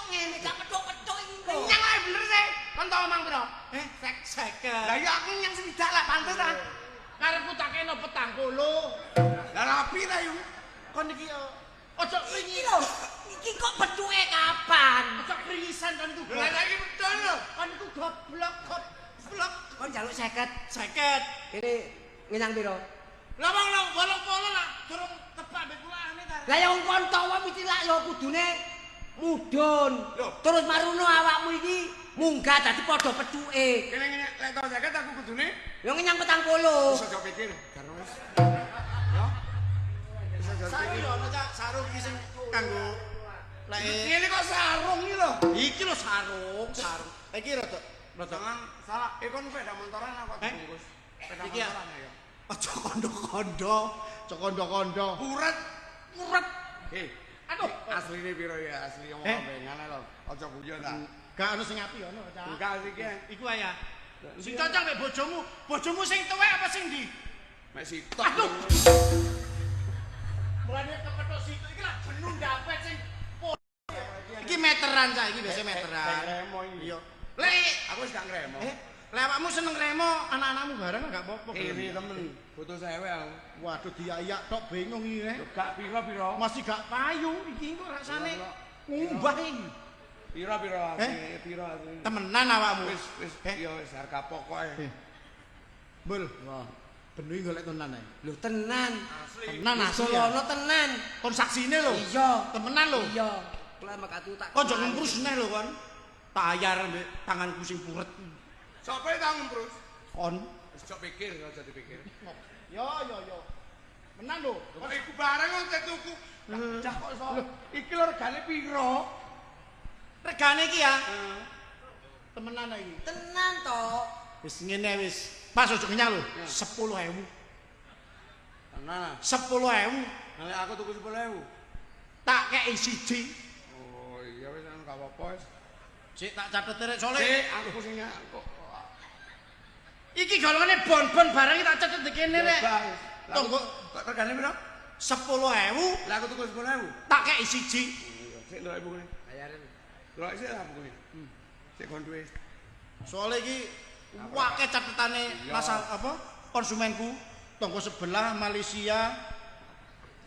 ngene gak petuk-petuk iki engko. Nyang ae bener sih. Kon tau omong piro? 50. Lah ya aku nyang swidak lah pantes ta. Karepku tak kena 40. Lah rapi ta yo. Kon iki ojo Iki pringis. lho, iki kok petuke kapan? Ojo pringisan kon iku. Lah saiki betul lho. Kon iku goblok. Kon njaluk 50. 50. Kene ngenyang piro? Lah wong lo bolong-bolong lah durung tepak mbek kulane ta. Lah ya wong kon tawa mitilak ya kudune mudhun. Loh. Terus maruno awakmu iki munggah dadi padha petuke. Kene lek tau 50 aku kudune Ya ngenyang 40. iso jok pikir. Karo wis. Ya. Iso jok Saiki pikir. lho ono cak sarung iki sing kanggo lek Ini kok sarung iki lho. iki lho sarung. Iki rada Jangan salah. Kon sepeda motoran apa dibungkus? Sepeda Iki ya? motoran ya. Aja kondo-kondo. Aja kondo-kondo. Uret. Aduh. Asline piro ya? Asli ngomong bengan lho. Aja guyon ta. Gak ono sing apik ono cak. Enggak sih ki. Iku ae ya. Sing cocok mek bojomu. Bojomu sing tuwek apa sing ndi? Mek sitok. Aduh. Mulane kepethuk situ iki lah benun dapet sing iki meteran cak iki biasa meteran. Remo iki. Iya. Lek Aku wis gak ngremo. Lek awakmu seneng remo, anak-anakmu bareng gak apa-apa. Kiri temen. Foto cewek aku. Waduh diayak tok bingung iki. Lho gak piro-piro. Masih gak payu iki kok rasane ngumbah iki. Piro-piro asli, piro asli. Temenan awakmu. Wis ya wis harga pokoke. Bul. Wah. Benuhi golek tenan ae. Lho tenan. Tenan asli. ya? Solono tenan. Kon saksine lho. Iya. Temenan lho. Iya. Kula makatu tak. Kon jok ngemprus neh lho kon. Tayar mbek tanganku sing puret. Sopo tak ngemprus? Kon. Wis cok pikir aja dipikir. Yo. Menan lho. Kok iku barang kok tuku. Cah kok iso. Iki lho regane piro? Regane iki ya. Temenan iki. Tenan to. Wis ngene wis. Pas ojo kenyang lho. 10.000. Tenan. 10.000. Nek aku tuku 10.000. Tak kei siji. Oh iya wis gak apa-apa wis. Sik tak catet rek soleh. Sik aku sing kok. Iki golongane bon-bon barang iki tak catet di kene rek. Tunggu. Kok regane piro? 10.000 Lah aku tuku 10.000. tak kei siji. Sik ndelok ibu kene. Bayaran. Delok sik lah buku ini. Sik kon duwe. Soale iki wake catetane Iya. masal apa? Konsumenku. Tonggo sebelah Malaysia.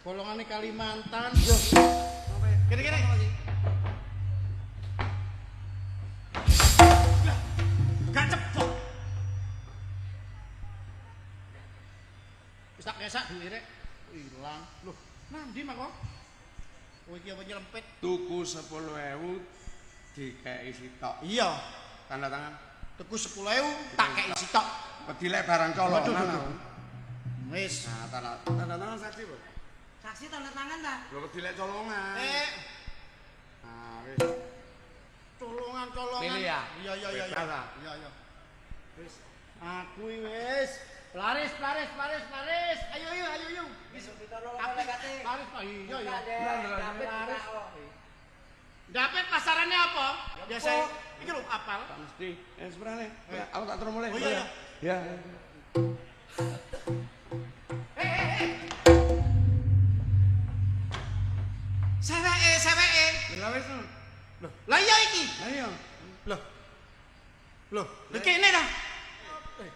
Golongane Kalimantan. Yo. Kene-kene. Lah, gak cepet. Wis tak kesak duwe rek. Ilang. Loh, nandi mak kok? Oh iki apa nyelempit? Tuku 10.000 dikei sitok. Iya. Tanda tangan. Tuku 10.000 tak kei sitok. Pedilek barang colongan. Waduh, aku. Wis. Nah, tanda tangan saksi, Bos. Saksi tanda tangan ta? Lho pedilek colongan. Nah, wis. Colongan. Pilih ya? Iya. Bebas, ah. Iya. Wis. Aku wis. Laris. Ayo. Wis tapi laris Pak. Iya. Laris. Dapet pasarannya apa? Biasa iki lho apal. Tak mesti. Sebenarnya. Aku tak terus mulai. Oh iya. Ya. Seweke. Lah wis. Loh, lah iya iki. Lah iya. Loh. Lho, kene ta.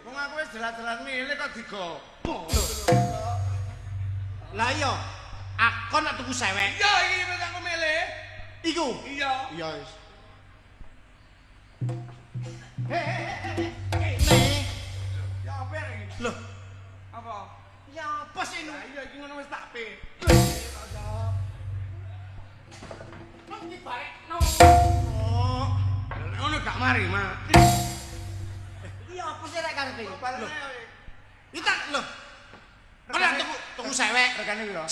Wong aku wis jelas-jelas milih kok digopo. Lah iya, akon nak tuku sewek. Iya iki wis aku milih. Iku. Iya. Iya wis. Kene. Ya apa iki? Lho, Apa? ya apa sih nu? Lah iya iki ngono wis tak pe. Nang dibalik no. Oh. Ngono gak mari, Mak. Iya apa sih rek karepe? Lho. Kita lho. Ora tuku sewek Regane piro? 10.000.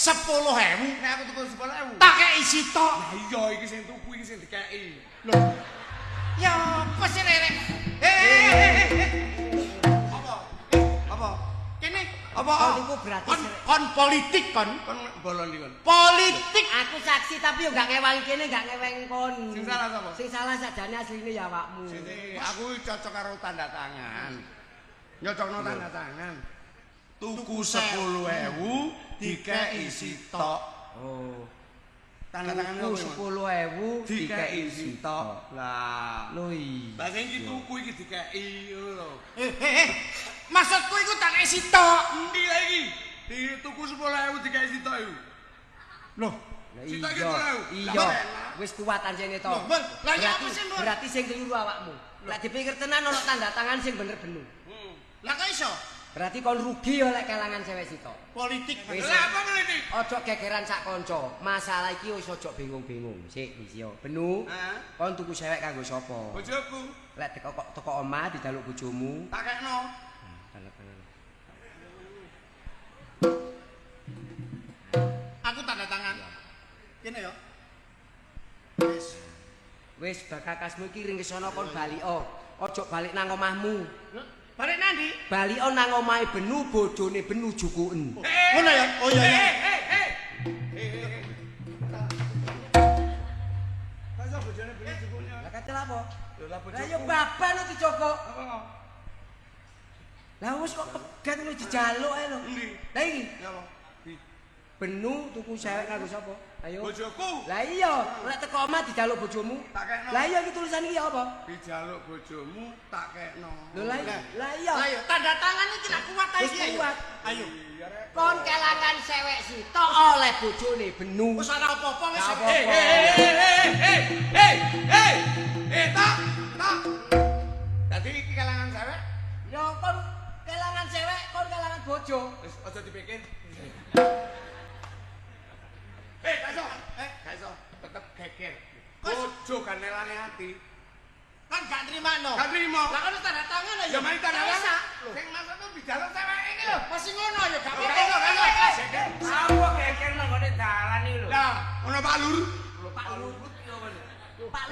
Nek aku tuku 10.000. Tak kei sitok. Lah iya iki sing tuku iki sing dikeki. Lho. Ya apa sih rek? Apa? Apa? Kene Apa? Oh niku berarti kon politik kon. Kon bolon iki kon. Politik. aku saksi tapi yo gak ngewangi kene gak ngewangi kon. Sing salah sapa? Sing salah sajane asline ya awakmu. Sini aku cocok karo tanda tangan. Nyocokno tanda tangan. Tuku 10.000 dikeki sitok. Oh. Tanda tangan Tuku opo? 10.000 Dikeki sitok. Lah, Lho iya. lah sing iki tuku iki dikeki ngono lho. Maksudku iku tak kei sitok. Endi lah iki? Di tuku 10.000 dikeki sitok iku. Loh, Lah Sitok iki iya. 10.000. Iya. Lah, Wis kuat anjene to. Loh, Mbon. Lah iya apa Berarti sih, Mbon? berarti sing keliru awakmu. Lek dipikir tenan ono tanda tangan sing bener benu. lah kok iso? Berarti kon rugi yo lek kelangan cewek sitok. Politik. Wis. Lah apa ngene Ojo gegeran sak kanca. Masalah iki wis ojo bingung-bingung. Sik, wis yo. Benu. Hah? Kon tuku cewek kanggo sapa? Bojoku Lek teko omah dijaluk bojomu. tak kekno. Tanda-tangan. Aku tanda tangan. Kene yo. Wis. Wis bakakasmu iki ring kesono kon balika. Ojo balik nang omahmu. Balik nandi? Balika nang omahe Benu, bodhone Benu jukuken. Ngono ya? Oh iya iya. Masa bojone beli cukupnya. Lah katel apa? Lho lah Lah yo baban kok dicokok. Apa? Lah wis kok pegat wis dijaluk ae lho. Endi? Lah iki Ya apa? Benu tuku cewek kanggo sapa? Ayo. Bojoku Lah iya, lek teko omah dijaluk bojomu. tak kekno. Lah iya iki tulisan iki apa? Dijaluk bojomu tak kekno. Lho lah iya. Ayo tanda tangan iki nak kuat ae Wis iki. kuat. Ayo. Kon kelangan cewek sitok oleh bojone Benu. Wis ora apa-apa wis. Nggak apa-apa. Tak. Dadi iki kalangan cewek. Yo kon kelangan cewek, kon kelangan bojo. Wis aja dipikir. Gak iso. Tetep geger. Bojo kan nelane ati. Kan gak nrimano. Gak trimo. Lah kan tanda tangan aja. Ya mari tanda Gak tangan. bisa. Sing maksudku dijaluk cewek iki lho. Masih ngono ya gak Gak apa-apa. iso. Sapa geger nang ngene dalan iki lho. Lah, ono Pak Lur. Pak Lurut yo men. Pak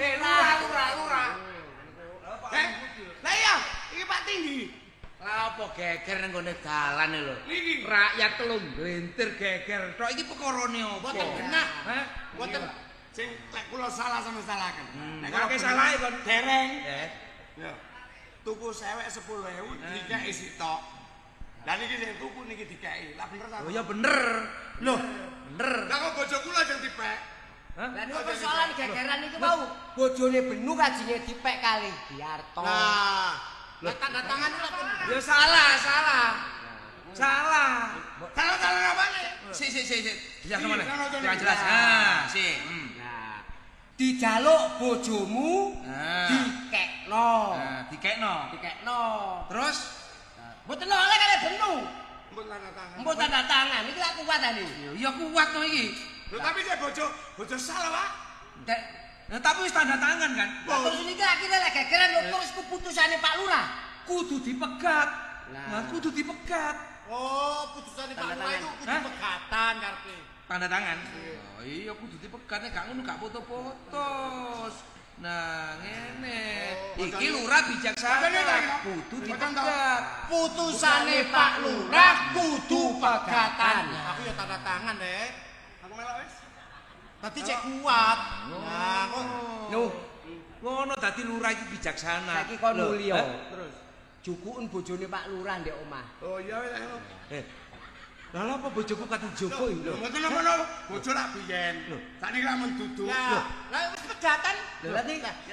Lurah. Lah iya, iki Pak Tinggi. Lah apa geger nang gone dalane lho. Niki. Rakyat telung glintir geger. Tok iki pekorone apa? Mboten genah. Hah? Mboten sing lek kula salah sama salahaken. Nek Nek salah kon dereng. Eh. Ya. Tuku sewek 10.000 dikeki sitok. Lah niki sing tuku niki dikeki. Lah bener ta? Oh ya bener. Loh, Bener. Lah kok bojoku lajeng dipek. Hah? Lah niku persoalan gegeran iki mau bojone Benu kajine dipek kali Biarto. nah. Lah tanda tangan itu apa? Ya salah. Salah apa nih? Si. Jelas mana? Sono, sono. Kurang jelas. Ah, si. Nah, dijaluk bojomu Nah. dikekno. Nah, dikekno. Dikekno. Terus Mboten oleh kali Benu. Mbok tanda tangan. Mbok tanda tangan iki lak kuwatane. ya kuat to iki. Lho tapi saya bojo salah, Pak. Dek, Nah, tapi wis tanda tangan kan. lah terus niki akhirnya lek gegeran lho terus keputusane Pak Lurah. Kudu dipegat. Lah. Nah, kudu dipegat. Oh, putusan Pak Tanda Lurah itu tangan. kudu Hah? pegatan karepe. Tanda tangan. Oh iya kudu dipegat nek gak ngono gak foto-fotos. Nah, ngene. Iki lurah bijaksana. Kudu dipegat. Putusane Pak Lurah kudu pegatan. Aku ya tanda tangan, Dek. Aku melok wis. Tadi cek kuat. Nah, kok Nuh, Ngono dadi lurah iki bijaksana. saiki kon Lho, mulya. eh, Terus. Jukuken bojone Pak Lurah ndek omah. Oh iya wis ayo. Lah lha apa bojoku kate Joko iki lho? Mboten napa-napa, bojo lak biyen. Sakniki lamun dudu. Lah wis pegatan.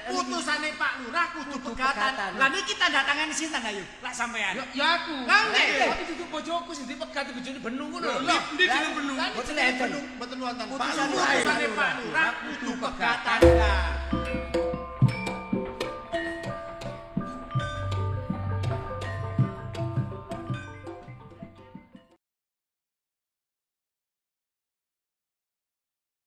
Putusane Pak Lurah kudu pegatan. Lah niki tanda tangane sinten ayo? Lak sampean. Ya aku. Lah Tapi dudu bojoku sing dipegat bojone benung ngono lho. Ndi jeneng benung? Mboten enten. Mboten wonten. Pak Lurah.